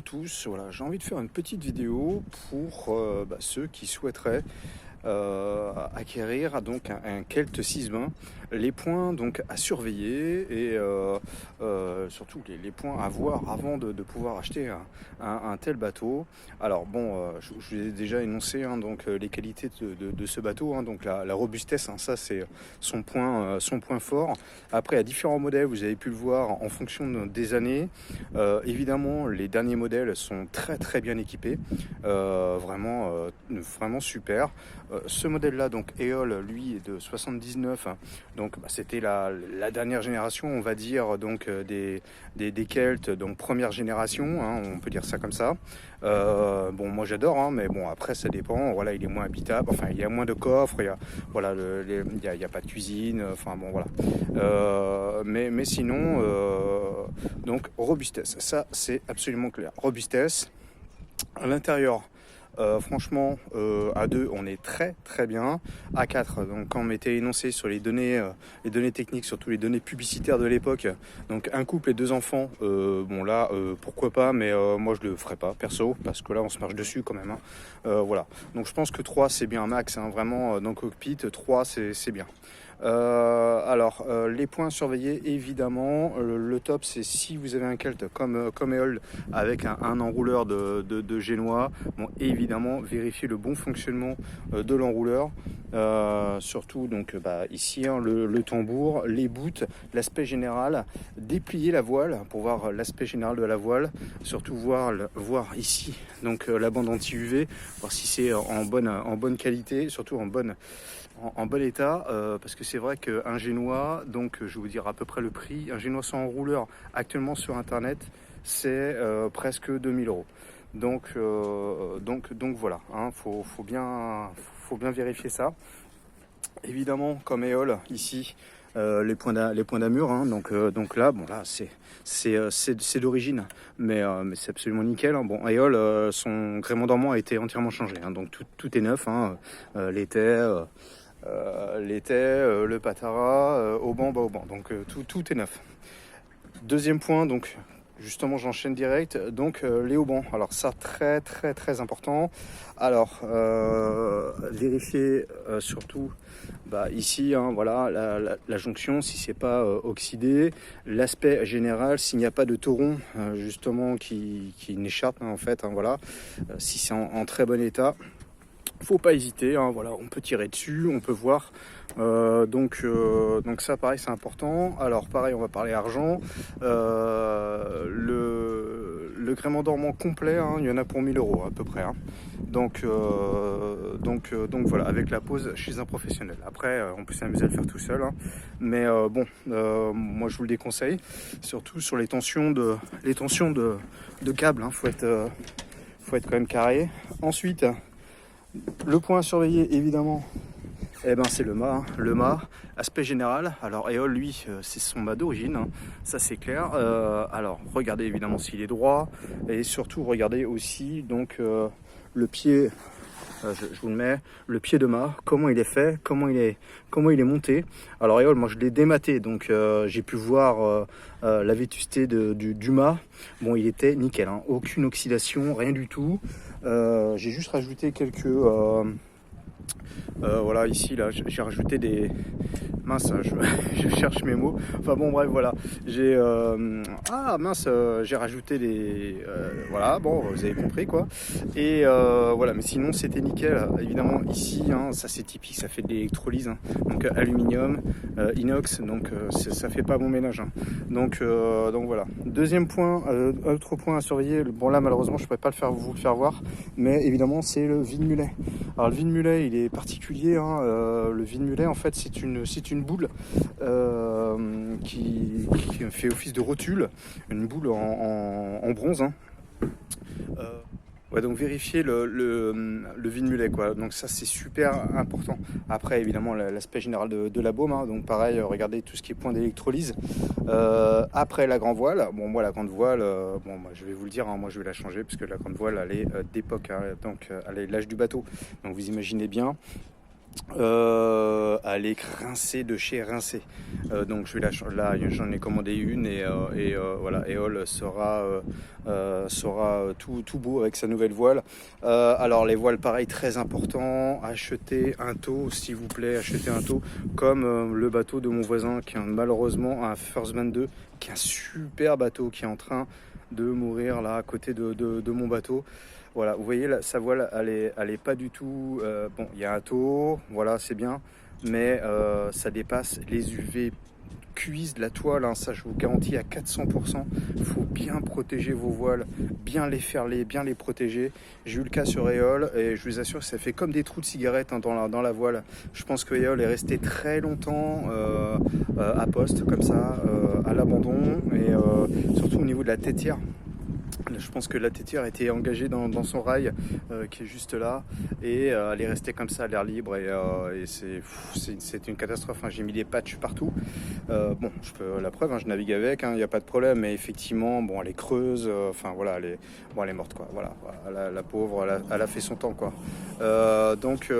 tous, voilà, j'ai envie de faire une petite vidéo pour ceux qui souhaiteraient acquérir donc un Kelt 620, les points donc à surveiller et surtout les points à voir avant de pouvoir acheter un tel bateau. Alors bon, je vous ai déjà énoncé donc les qualités de ce bateau, donc la robustesse, ça c'est son point fort. Après, à différents modèles, vous avez pu le voir en fonction des années. Évidemment, les derniers modèles sont très bien équipés, vraiment super. Ce modèle-là, donc Eole, lui, est de 79, donc c'était la dernière génération, on va dire, donc des Kelt, donc première génération, on peut dire ça comme ça. Bon, moi j'adore, mais bon, après ça dépend. Voilà, il est moins habitable, enfin il y a moins de coffres, il y a voilà, il y a pas de cuisine, enfin bon voilà. Mais sinon, donc robustesse, ça c'est absolument clair. Robustesse à l'intérieur. Franchement, à 2, on est très bien. À 4, donc quand on m'était énoncé sur les données techniques, surtout les données publicitaires de l'époque, donc un couple et 2 enfants, bon là, pourquoi pas, mais moi je le ferai pas, perso, parce que là on se marche dessus quand même. Voilà, donc je pense que 3 c'est bien max, vraiment dans le cockpit, 3 c'est bien. Les points surveillés, évidemment, le top c'est si vous avez un Kelt comme Eole avec un enrouleur de génois, bon, évidemment vérifiez le bon fonctionnement de l'enrouleur, surtout donc ici le tambour, les bouts, l'aspect général, déplier la voile pour voir l'aspect général de la voile, surtout voir ici donc la bande anti-UV, voir si c'est en bonne qualité, surtout en bon état, parce que c'est vrai qu'un génois, donc je vais vous dire à peu près le prix, un génois sans enrouleur actuellement sur internet c'est presque 2000 euros. Donc voilà, faut bien vérifier ça. Évidemment, comme Eole ici, les points d'amure, donc là, bon là c'est d'origine, mais c'est absolument nickel. Bon, Eole, son gréement dormant a été entièrement changé, donc tout est neuf, l'étai, le patara, au banc, donc tout est neuf. Deuxième point, donc justement j'enchaîne direct, donc les haubans, alors ça très important. Alors vérifier surtout ici, voilà la jonction, si c'est pas oxydé, l'aspect général, s'il n'y a pas de tauron justement qui n'échappe en fait, voilà, si c'est en très bon état. Faut pas hésiter, voilà, on peut tirer dessus, on peut voir. Donc ça pareil c'est important. Alors pareil, on va parler argent. Le gréement dormant complet, il y en a pour 1000 euros à peu près. Donc voilà, avec la pose chez un professionnel. Après on peut s'amuser à le faire tout seul, mais moi je vous le déconseille, surtout sur les tensions de câble, faut être quand même carré. Ensuite, le point à surveiller, évidemment, c'est le mât. Le mât, aspect général. Alors Eole, lui, c'est son mât d'origine, ça c'est clair. Alors regardez évidemment s'il est droit, et surtout regardez aussi donc le pied. Je vous le mets, le pied de mât, comment il est fait, comment il est monté. Alors Eole, moi je l'ai dématé, donc j'ai pu voir la vétusté du mât. Bon, il était nickel, aucune oxydation, rien du tout. J'ai juste rajouté quelques voilà, ici là j'ai rajouté des mince, je cherche mes mots, enfin bon bref, voilà, j'ai j'ai rajouté des voilà, bon vous avez compris quoi, et voilà, mais sinon c'était nickel. Évidemment ici ça c'est typique, ça fait de l'électrolyse, donc aluminium, inox, donc ça fait pas bon ménage, donc voilà. Deuxième point, autre point à surveiller, bon là malheureusement je pourrais pas vous le faire voir, mais évidemment c'est le vide-mulet. Alors le vide-mulet il est particulier, le vide-mulet en fait c'est une boule qui fait office de rotule, une boule en bronze. Ouais, donc vérifier le vide-mulet, quoi. Donc ça c'est super important. Après évidemment l'aspect général de la baume, donc pareil, regardez tout ce qui est point d'électrolyse. Après la grande voile, bon moi la grande voile, je vais vous le dire, moi je vais la changer parce que la grande voile elle est d'époque, donc elle est l'âge du bateau. Donc vous imaginez bien. Elle est rincée de chez Rincé. Donc je vais là j'en ai commandé une et voilà, Éole sera tout beau avec sa nouvelle voile. Alors les voiles pareil, très important, achetez un taux s'il vous plaît, achetez un taux comme le bateau de mon voisin qui a malheureusement un First 22 qui est un super bateau qui est en train de mourir là à côté de mon bateau. Voilà, vous voyez, là, sa voile, elle est pas du tout... bon, il y a un taux, voilà, c'est bien, mais ça dépasse les UV cuisses de la toile, hein, ça je vous garantis à 400%. Il faut bien protéger vos voiles, bien les ferler, bien les protéger. J'ai eu le cas sur Éole et je vous assure que ça fait comme des trous de cigarette, hein, dans la voile. Je pense que Éole est resté très longtemps à poste, comme ça, à l'abandon, et surtout au niveau de la tétière. Je pense que la tétière était engagée dans son rail qui est juste là et elle est restée comme ça à l'air libre et c'est une catastrophe, hein. J'ai mis des patchs partout. Bon, la preuve, hein, je navigue avec, il n'y a pas de problème, mais effectivement, bon, elle est creuse, enfin voilà, elle est morte quoi. Voilà, la pauvre, elle a fait son temps quoi. Donc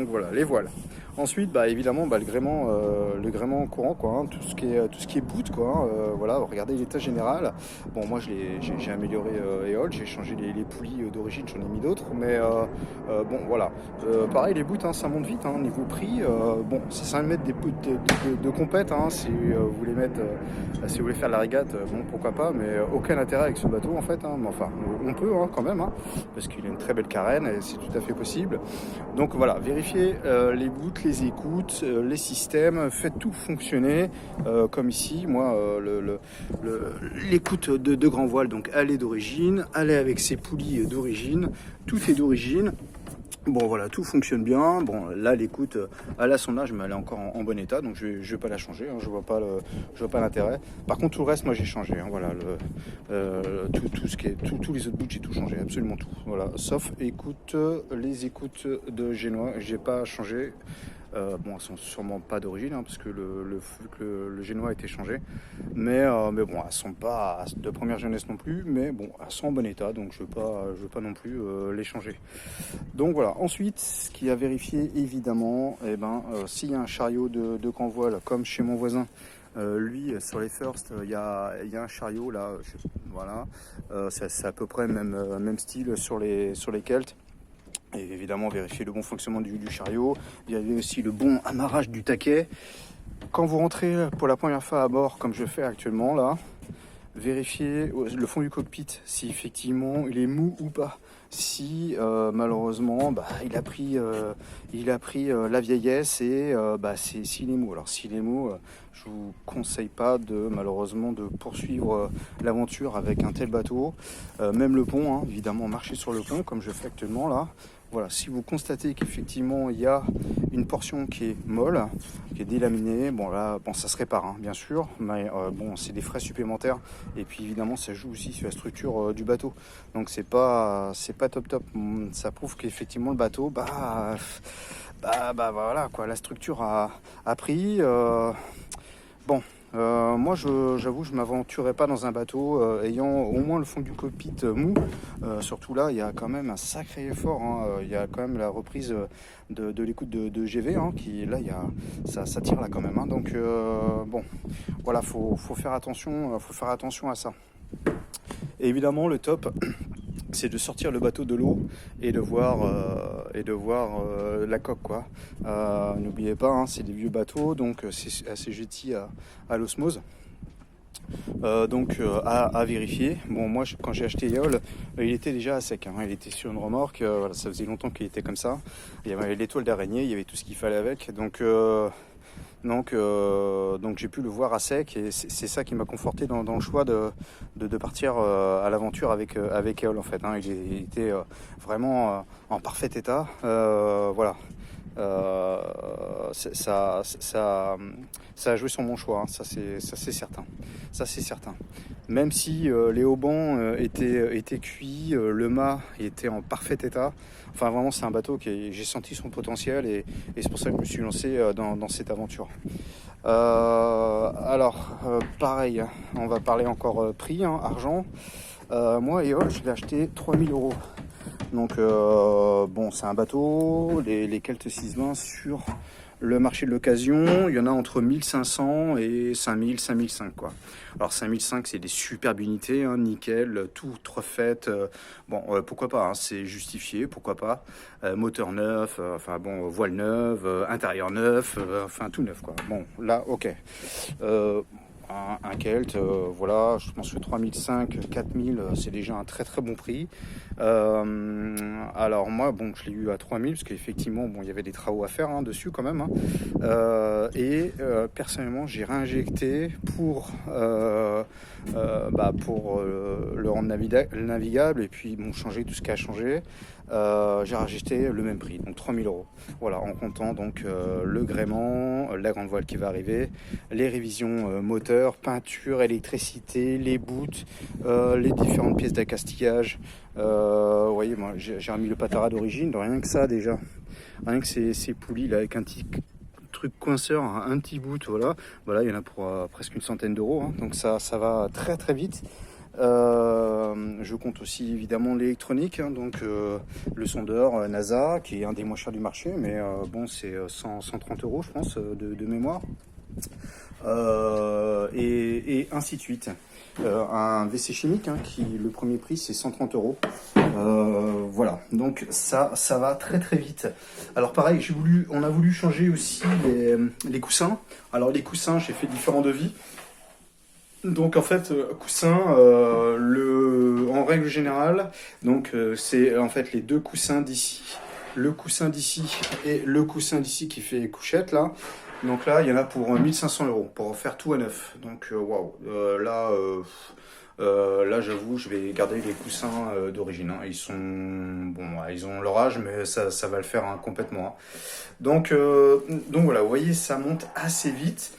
voilà, les voiles. Ensuite, bah, évidemment, bah, le gréement courant, quoi, hein, tout ce qui est boot, quoi, hein, voilà, regardez l'état général. Bon, moi, j'ai amélioré Éole, j'ai changé les poulies d'origine, j'en ai mis d'autres, mais bon, voilà. Pareil, les boots, hein, ça monte vite, hein, niveau prix. Bon, c'est 5 mètres des boots de compète, hein, si vous voulez si vous voulez faire la régate, bon, pourquoi pas, mais aucun intérêt avec ce bateau, en fait, hein, mais enfin, on peut, hein, quand même, hein, parce qu'il a une très belle carène et c'est tout à fait possible. Donc voilà, vérifiez les boots, les écoutes, les systèmes, faites tout fonctionner comme ici. Moi, l'écoute de grand voile, donc elle est d'origine, elle est avec ses poulies d'origine, tout est d'origine. Bon voilà, tout fonctionne bien. Bon là l'écoute, elle a son âge mais elle est encore en bon état, donc je vais pas la changer, hein, je vois pas l'intérêt. Par contre tout le reste moi j'ai changé, hein, voilà, tous les autres bouts j'ai tout changé, absolument tout. Voilà, sauf les écoutes de Génois, j'ai pas changé. Bon, elles sont sûrement pas d'origine, hein, parce que le génois a été changé. Mais bon, elles sont pas de première jeunesse non plus, mais bon, elles sont en bon état, donc je veux pas non plus les changer. Donc voilà. Ensuite, ce qui a vérifié évidemment, s'il y a un chariot de grand voile, comme chez mon voisin, lui sur les First, il y a un chariot là, voilà, c'est à peu près même style sur les Kelts. Et évidemment, vérifier le bon fonctionnement du chariot, vérifier aussi le bon amarrage du taquet. Quand vous rentrez pour la première fois à bord, comme je fais actuellement là, vérifiez le fond du cockpit, si effectivement il est mou ou pas. Si malheureusement il a pris la vieillesse et s'il est mou. Alors s'il est mou, je vous conseille pas malheureusement de poursuivre l'aventure avec un tel bateau. Même le pont, hein, évidemment, marcher sur le pont comme je fais actuellement là. Voilà, si vous constatez qu'effectivement il y a une portion qui est molle, qui est délaminée, bon là, ça se répare, hein, bien sûr, mais bon, c'est des frais supplémentaires. Et puis évidemment, ça joue aussi sur la structure du bateau. Donc c'est pas top. Ça prouve qu'effectivement le bateau, voilà quoi, la structure a pris. Bon. Moi, j'avoue, je m'aventurerais pas dans un bateau ayant au moins le fond du cockpit mou. Surtout là, il y a quand même un sacré effort, hein. Il y a quand même la reprise de l'écoute de GV, hein, qui là, ça tire là quand même, hein. Donc bon, voilà, faut faire attention à ça. Et évidemment, le top, c'est de sortir le bateau de l'eau et de voir la coque, quoi. N'oubliez pas, hein, c'est des vieux bateaux, donc c'est assez jeté à l'osmose. Donc à vérifier. Bon, moi quand j'ai acheté Éole, il était déjà à sec, hein. Il était sur une remorque, voilà, ça faisait longtemps qu'il était comme ça. Il y avait l'étoile d'araignée, il y avait tout ce qu'il fallait avec. Donc j'ai pu le voir à sec et c'est ça qui m'a conforté dans le choix de partir à l'aventure avec Éole, en fait, hein. Il était vraiment en parfait état. Voilà. Ça a joué sur mon choix, hein. Ça c'est certain. Même si les haubans étaient cuits, le mât était en parfait état. Enfin vraiment, c'est un bateau j'ai senti son potentiel et c'est pour ça que je me suis lancé dans cette aventure. Pareil, hein, on va parler encore prix, hein, argent. Moi, Éole, je l'ai acheté 3 000 €. Donc bon, c'est un bateau, les Kelt 620 sur le marché de l'occasion, il y en a entre 1500 et 5000, 5005 quoi. Alors 5005 c'est des superbes unités, hein, nickel, toutes refaites, bon pourquoi pas, hein, c'est justifié, pourquoi pas, moteur neuf, enfin bon, voile neuve, intérieur neuf, enfin tout neuf quoi. Bon là ok. Un Kelt, voilà, je pense que 3005, 4000, c'est déjà un très très bon prix. Alors moi, bon, je l'ai eu à 3000 parce qu'effectivement, bon, il y avait des travaux à faire hein, dessus quand même. Hein. Personnellement, j'ai réinjecté pour le rendre navigable et puis bon, changer tout ce qui a changé. J'ai rajouté le même prix, donc 3000 euros. Voilà, en comptant donc le gréement, la grande voile qui va arriver, les révisions moteur, peinture, électricité, les boots, les différentes pièces d'accastillage. Vous voyez, moi j'ai remis le patara d'origine, donc rien que ça déjà, rien que ces poulies là avec un petit truc coinceur, un petit bout, voilà, il y en a pour presque une centaine d'euros, hein, donc ça va très très vite. Je compte aussi évidemment l'électronique, hein, donc le sondeur NASA qui est un des moins chers du marché, mais bon c'est 130 euros je pense de mémoire, et ainsi de suite. Un WC chimique hein, qui le premier prix c'est 130 euros. Voilà, donc ça va très très vite. Alors pareil, on a voulu changer aussi les coussins. Alors les coussins, j'ai fait différents devis. Donc en fait, coussin, en règle générale, donc c'est en fait les deux coussins d'ici, le coussin d'ici et le coussin d'ici qui fait couchette là. Donc là, il y en a pour 1500 euros pour faire tout à neuf. Donc waouh, là j'avoue, je vais garder les coussins d'origine. Hein. Ils sont bon, ils ont leur âge, mais ça va le faire hein, complètement. Hein. Donc voilà, vous voyez, ça monte assez vite.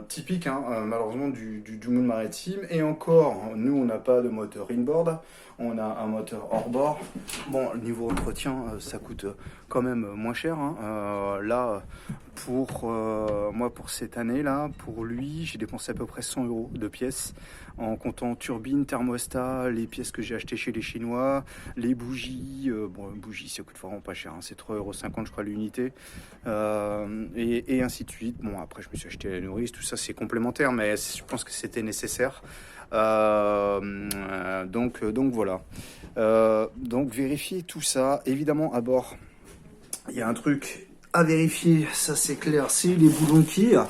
Typique hein, malheureusement du monde maritime, et encore nous on n'a pas de moteur inboard, on a un moteur hors-bord. Bon, niveau entretien ça coûte quand même moins cher hein. Là pour moi pour cette année là, pour lui j'ai dépensé à peu près 100 euros de pièces en comptant turbine, thermostat, les pièces que j'ai achetées chez les Chinois, les bougies, bon bougies ça coûte vraiment pas cher hein, c'est 3,50 € je crois l'unité, et ainsi de suite. Bon après je me suis acheté la nourrice, tout ça c'est complémentaire mais je pense que c'était nécessaire. Donc voilà, donc vérifier tout ça évidemment à bord. Il y a un truc à vérifier, ça c'est clair, c'est les boulons de cuir.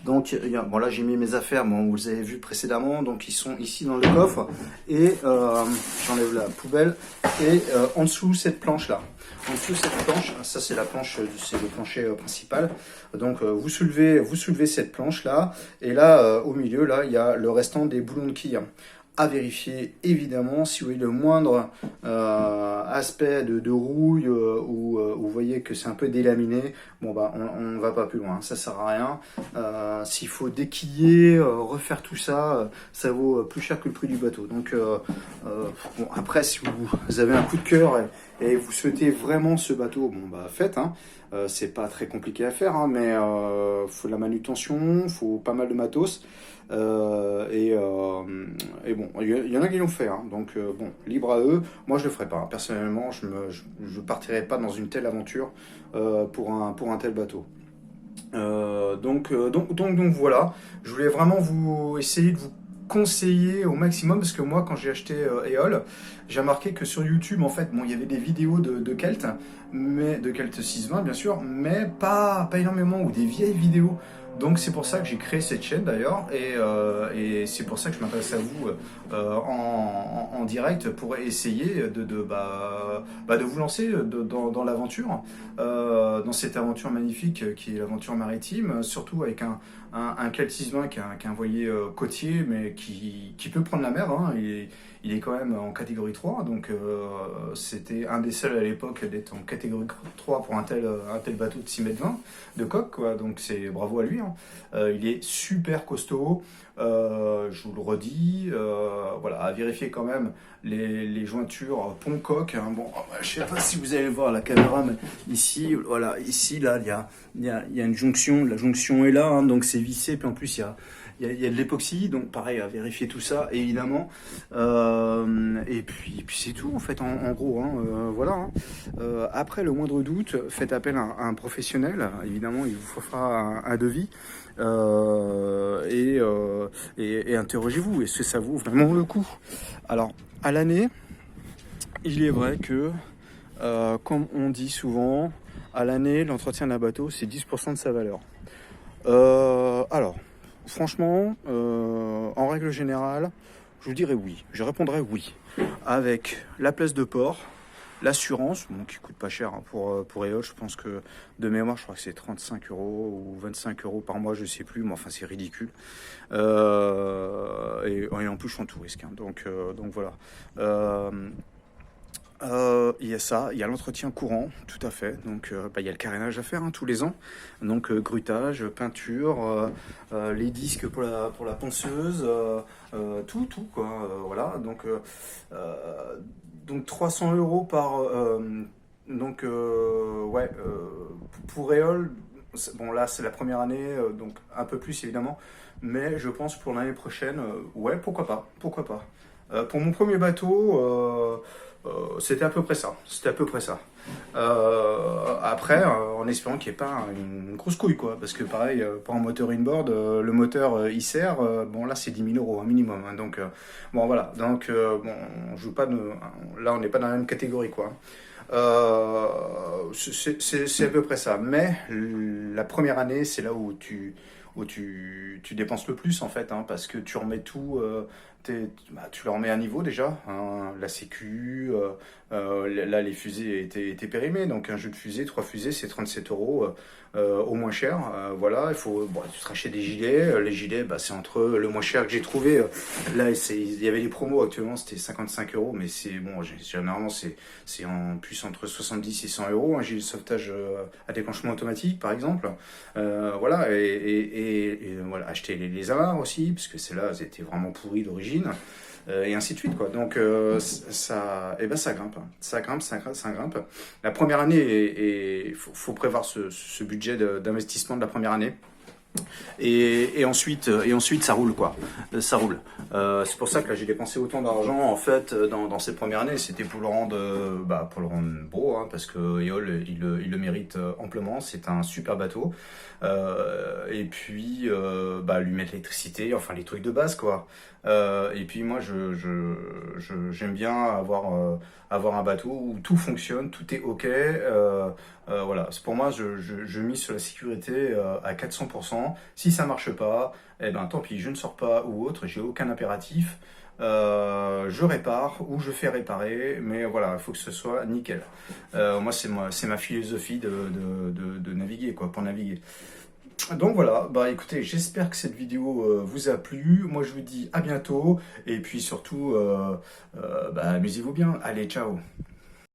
Donc bon là j'ai mis mes affaires, bon, vous avez vu précédemment, donc ils sont ici dans le coffre, et j'enlève la poubelle, et en dessous cette planche là, en dessous cette planche, ça c'est la planche, c'est le plancher principal, donc vous soulevez cette planche là, et là au milieu là il y a le restant des boulons de quille. À vérifier évidemment, si vous voyez le moindre aspect de rouille ou vous voyez que c'est un peu délaminé, bon bah on ne va pas plus loin, ça sert à rien. S'il faut déquiller, refaire tout ça, ça vaut plus cher que le prix du bateau. Donc bon, après si vous avez un coup de cœur et vous souhaitez vraiment ce bateau, bon bah faites hein. C'est pas très compliqué à faire hein, mais faut de la manutention, faut pas mal de matos. Et bon, il y en a qui l'ont fait, hein, donc bon, libre à eux. Moi, je le ferai pas. Hein. Personnellement, je partirai pas dans une telle aventure pour un tel bateau. Donc voilà. Je voulais vraiment essayer de vous conseiller au maximum parce que moi, quand j'ai acheté Eole, j'ai remarqué que sur YouTube, en fait, bon, il y avait des vidéos de Kelt, mais de Kelt 620 bien sûr, mais pas énormément, ou des vieilles vidéos. Donc c'est pour ça que j'ai créé cette chaîne d'ailleurs, et c'est pour ça que je m'intéresse à vous en direct pour essayer de vous lancer dans l'aventure, dans cette aventure magnifique qui est l'aventure maritime, surtout avec un Kelt 620 qui a un voilier côtier, mais qui peut prendre la mer. Hein, il est quand même en catégorie 3, donc c'était un des seuls à l'époque d'être en catégorie 3 pour un tel bateau de 6,20 m de coque, quoi, donc c'est bravo à lui. Hein. Il est super costaud, je vous le redis, voilà, à vérifier quand même les jointures pont-coque. Hein. Bon, je sais pas si vous allez voir la caméra, mais ici, voilà, ici, là, il y a une jonction, la jonction est là, hein, donc c'est vissé, puis en plus il il y a de l'époxy, donc pareil, à vérifier tout ça, évidemment. Et puis c'est tout, en fait, en gros. Hein, voilà. Hein. Après, le moindre doute, faites appel à un professionnel. Évidemment, il vous fera un devis. Et interrogez-vous, est-ce que ça vaut vraiment le coup? Alors, à l'année, il est vrai que, comme on dit souvent, à l'année, l'entretien d'un bateau, c'est 10% de sa valeur. Alors, franchement, en règle générale, je vous dirais oui. Je répondrai oui. Avec la place de port, l'assurance, bon, qui coûte pas cher hein, pour EOL, je pense que de mémoire, je crois que c'est 35 euros ou 25 euros par mois, je sais plus, mais enfin c'est ridicule. Et en plus, je suis en tout risque, hein, donc voilà. Il y a ça, il y a l'entretien courant, tout à fait. Donc, il y a le carénage à faire hein, tous les ans. Donc, grutage, peinture, les disques pour la ponceuse, tout, quoi. Voilà. Donc 300 euros par. Ouais, pour Réol, bon là c'est la première année, donc un peu plus évidemment. Mais je pense pour l'année prochaine, ouais, pourquoi pas, pourquoi pas. Pour mon premier bateau. C'était à peu près ça. C'était à peu près ça. Après, en espérant qu'il n'y ait pas une grosse couille, quoi. Parce que pareil, pour un moteur inboard, le moteur il sert. Bon, là, c'est 10 000 euros, un minimum. Hein, donc, bon, voilà. Donc, bon, on joue pas de. Là, on n'est pas dans la même catégorie, quoi. C'est à peu près ça. Mais la première année, c'est là où tu dépenses le plus, en fait. Hein, parce que tu remets tout. Tu le remets à niveau déjà, hein, la sécu, là les fusées étaient périmées, donc un jeu de fusée, 3 fusées c'est 37 euros au moins cher, voilà, il faut, bon, tu te rachètes des gilets, les gilets c'est entre le moins cher que j'ai trouvé, là il y avait des promos actuellement c'était 55 euros, mais c'est bon, généralement c'est en plus entre 70 et 100 euros, un gilet de sauvetage à déclenchement automatique par exemple, voilà, et voilà, acheter les amarres aussi, parce que celles-là elles étaient vraiment pourries d'origine. Et ainsi de suite quoi. Donc ça grimpe, hein. Ça grimpe. La première année, il faut prévoir ce budget d'investissement de la première année. Et ensuite ça roule quoi, ça roule. C'est pour ça que là j'ai dépensé autant d'argent en fait dans cette première année. C'était pour le rendre beau, hein, parce que EOL il le mérite amplement. C'est un super bateau. Et puis lui mettre l'électricité, enfin les trucs de base quoi. Et puis moi j'aime bien avoir un bateau où tout fonctionne, tout est ok. Voilà, pour moi je mise sur la sécurité à 400%. Si ça marche pas, eh ben tant pis, je ne sors pas ou autre, j'ai aucun impératif. Je répare ou je fais réparer, mais voilà, il faut que ce soit nickel. Moi, c'est ma philosophie de naviguer, quoi, pour naviguer. Donc voilà, écoutez, j'espère que cette vidéo vous a plu. Moi, je vous dis à bientôt, et puis surtout, amusez-vous bien. Allez, ciao!